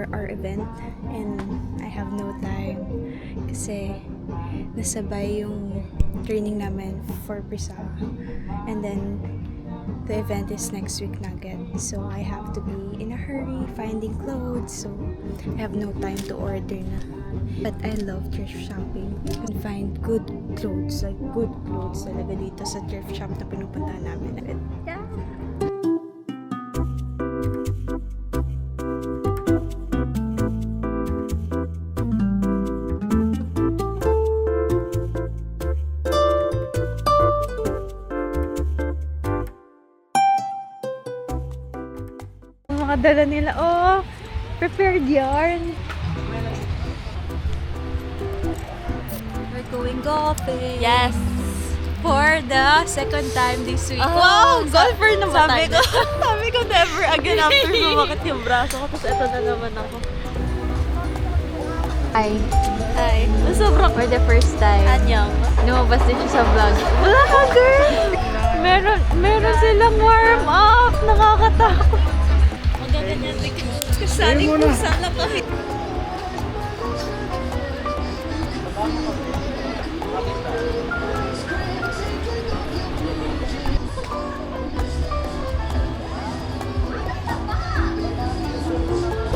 for our event and I have no time kasi nasabay yung training namin for Prisa and then the event is next week na again. So I have to be in a hurry finding clothes, so I have no time to order na. But I love thrift shopping. You can find good clothes, like good clothes talaga dito sa thrift shop na pinupuntahan namin. Yeah. Mga dala nila, oh, prepared yarn. We're going golfing. Yes. For the second time this week. Wow, golfer na ba Sabi tayo? sabi ko never again after sumakit yung braso ko. Tapos eto na naman ako. Hi. Ay, sobrang For the first time, anyang. lumabas din siya sa vlog. Wala ka, girl! Meron silang warm up. Nakakatakot. Magaganyan din. Kasali ko sana kami.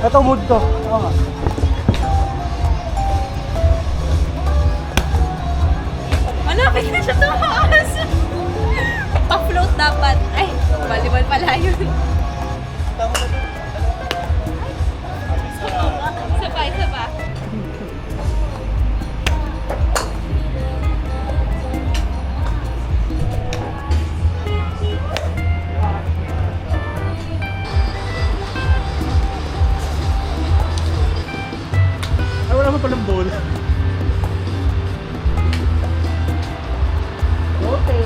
Ito mood to. Oo nga. Malapit na siya tumaas. Pa-float dapat. Ay, volleyball pala yun. Isa pa. Ay, wala mo palang bowl. Okay.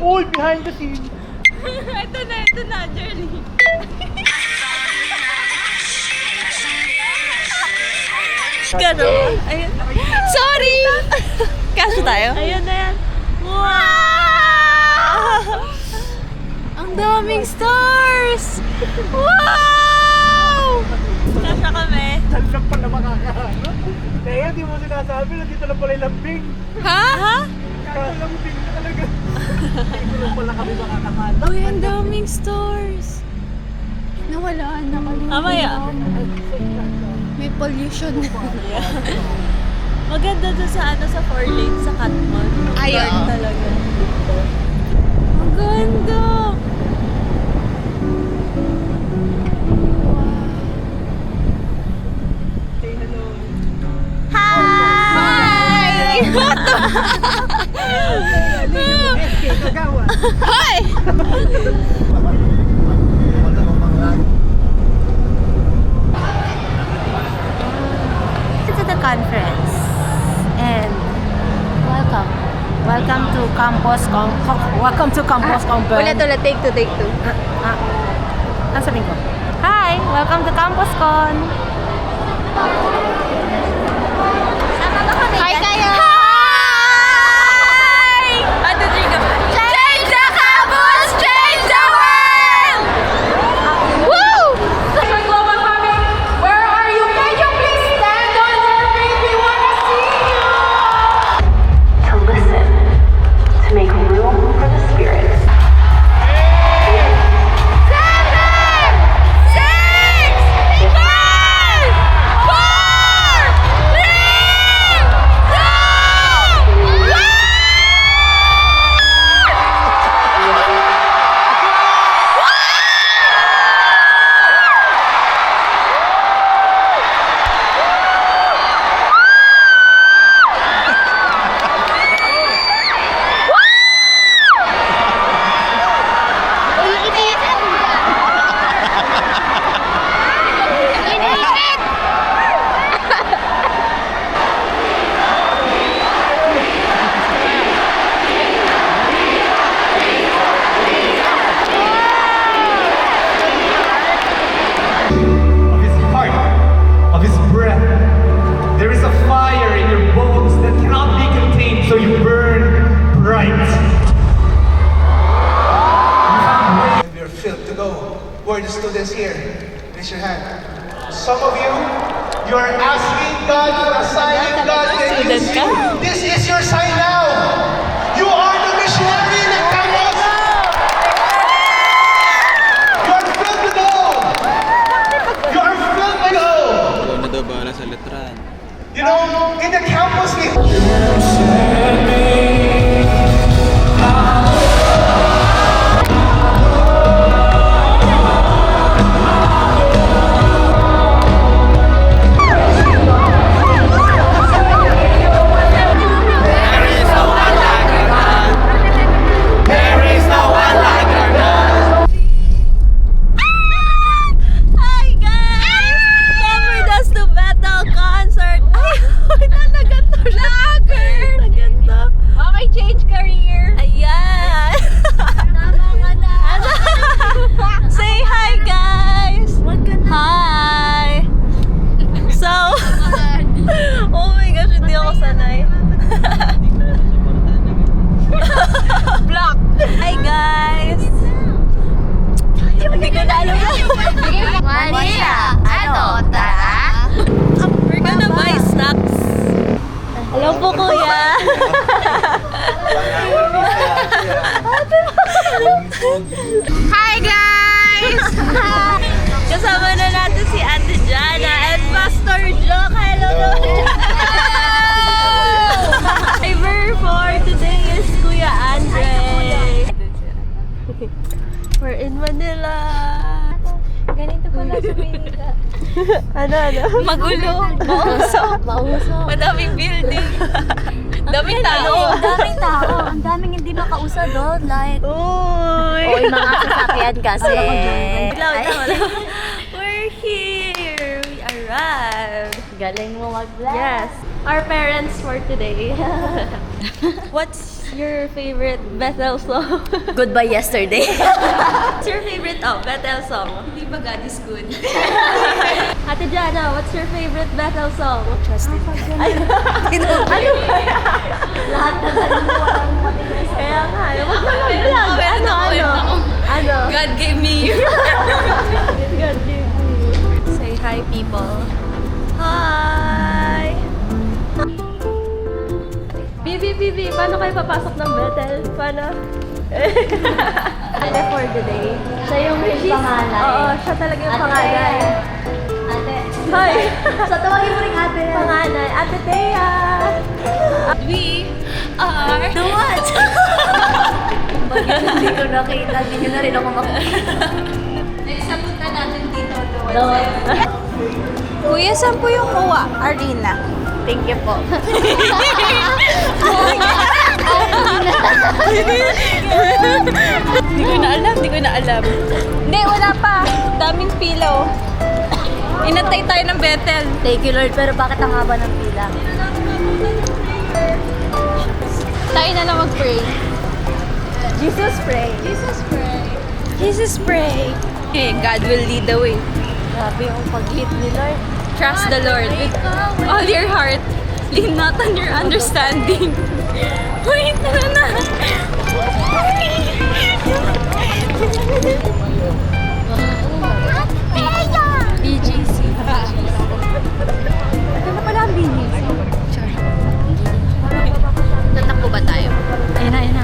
Uy, behind the scene. Ito na, Jerly. Gano'n. Ayun. Sorry! Kasya tayo? Ayun na yan. Wow! Ang daming stars! Wow! Kasya kami. Salsak pa na makakaano. Kaya di mo sinasabi na dito na pala yung lambing. Ha? Lambing na talaga. Dito na pala kami makakaano. Uy, ang daming stars! Nawala na kami. Mamaya. May pollution. Maganda doon sa sa 4 lanes sa Katmon. Ay, Dark oo. talaga. Ang ganda! Say hello. Hi! SK Kagawa. Hi! To the conference. And welcome to Campus Conference. Ulit, take two. Ano sabihin ko? Hi! Welcome to Campus Con! Sama ba kami? Hi kayo! Hi! Ano din ka ba? Change the campus! Change the world! Woo! Global Farming, where are you? Can you please stand on your feet? We want to see you! To listen, to make room for the spirit. 7, 6, 5, 4, are the students here? Raise your hand. Some of you, you are asking God for a sign. God can use you. This is your sign now. You are the missionary in the campus. You are filled with gold. You are filled with gold. Ikaw na daw bahala sa letran. You know, in the campus, we Hi guys! Come with us to Bethel concert! Ay, naganda vlogger! Naganda! Okay, change career! Ayan! Tama ka na! Say hi guys! Hi! So, oh my gosh, hindi ako sanay. Block! Hi guys! Hindi ko na alam. Manila, ano, tara? We're gonna buy snacks. Hello po, kuya. Hi, guys! Kasama na natin si Ate Jana and Pastor Jock. Hello naman. Driver for today is Kuya Andre. We're in Manila. Ganito pala sa Manila. Ano? Magulo. Mauso. Madaming building. Daming tao. Daming tao. Ang daming hindi makausad doon. Like, Uy. yung mga sasakyan kasi. We're here. We arrived. Galing mo mag-vlog. Yes. Our parents for today. What's your favorite Bethel song? Goodbye yesterday. What's your favorite Bethel song? Hindi ba God is good? Ate Jana, what's your favorite Bethel song? Trust it. Ano ba yan? Lahat na ganun mo walang matigas. Kaya nga, wag mo lang vlog. Ano? God gave me you. God gave me you. Say hi, people. Hi! Bibi, paano kayo papasok ng Bethel? Paano? Ate for the day. Siya yung panganay. Oo, siya talaga yung panganay. Ate. Hi! So, tawagin mo rin ate. Panganay. Ate Thea! We are the what? Bakit hindi ko nakita? Hindi nyo na rin ako makikita. Next, sabutan natin dito. Kuya, saan po yung kuwa? Arena. Thank you po. Hindi ko na alam. Hindi, wala pa. Daming pilaw. Inantay tayo ng Bethel. Thank you Lord, pero bakit ang haba ng pila? Tayo na lang mag-pray. Jesus pray. Jesus pray. Okay, God will lead the way. Grabe yung pag-lead ni Lord. Trust the Lord with all your heart. Lean not on your understanding. Wait, na. BGC. Ano pala ang BGC? Tatakbo ba tayo? Ayun na.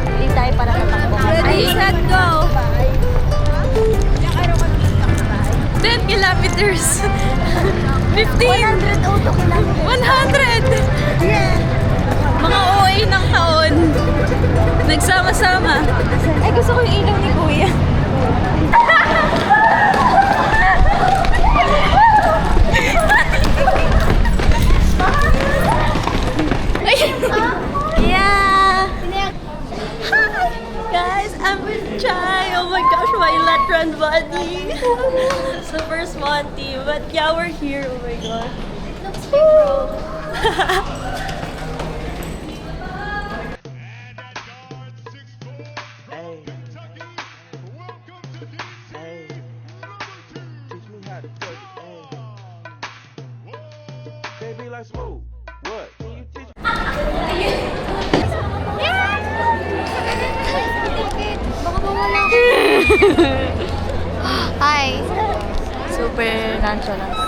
Hindi tayo para tatakbo. Ready, set, go! 10 kilometers. 15. 100 auto kilometers. 100! Mga OA ng taon. Nagsama-sama. Ay, gusto ko yung ilaw ni Kuya. Yeah! Hi! Guys, I'm with Chai. Oh my gosh, my Letran buddy. Super swanty. But yeah, we're here. Oh my gosh. Looks big, bro. Baby, like smooth. What? Can you teach Baka mawala. super nonchalant.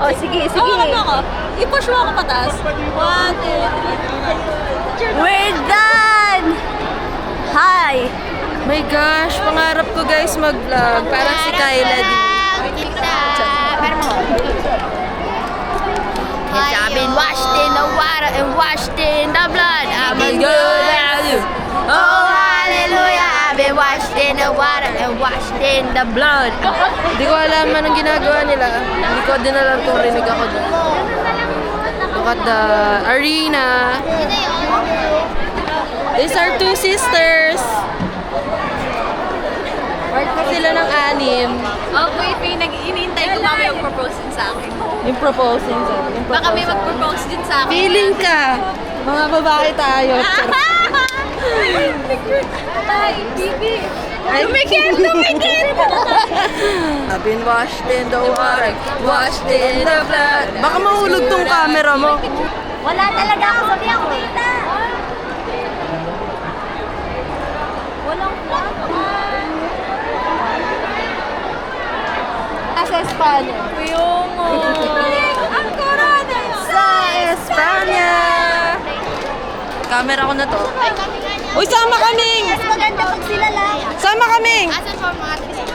Oh, sige, sige. Ako. I-push mo ako pataas. 1, 2, 3. We're done! Hi! My gosh, pangarap ko guys mag-vlog. Parang si Kyla din. I've been washed in the water and washed in the blood. I'm a good value. Oh, hallelujah. I've been washed in the water and washed in the blood. Hindi ko alam anong ginagawa nila. Hindi ko din alam kung rinig ako doon. Look at the arena. These are two sisters. Part pa sila ng 6. Okay, pinag-inintay ko mamaya yung propose din sa akin. Yung proposing sa Baka may mag-propose din sa akin. Feeling ka. Mga babae tayo. Ay, Bibi. Lumikit! I've been washed in the water, washed in the blood. Baka mahulog tong camera mo. Wala talaga ako. Sabi ako kita. Walang Sa Espanya. yung... Ang corona! Sa Espanya. Camera ko na to. Uy, sama kaming! Mas maganda pag sila lang. Sama kaming! Asan po mga artista?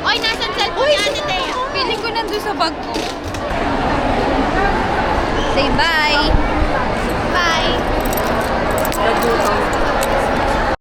Oy, nasan cellphone ni Ate Thea? Piling ko nandun sa bag ko. Say bye! Bye! Nagutom.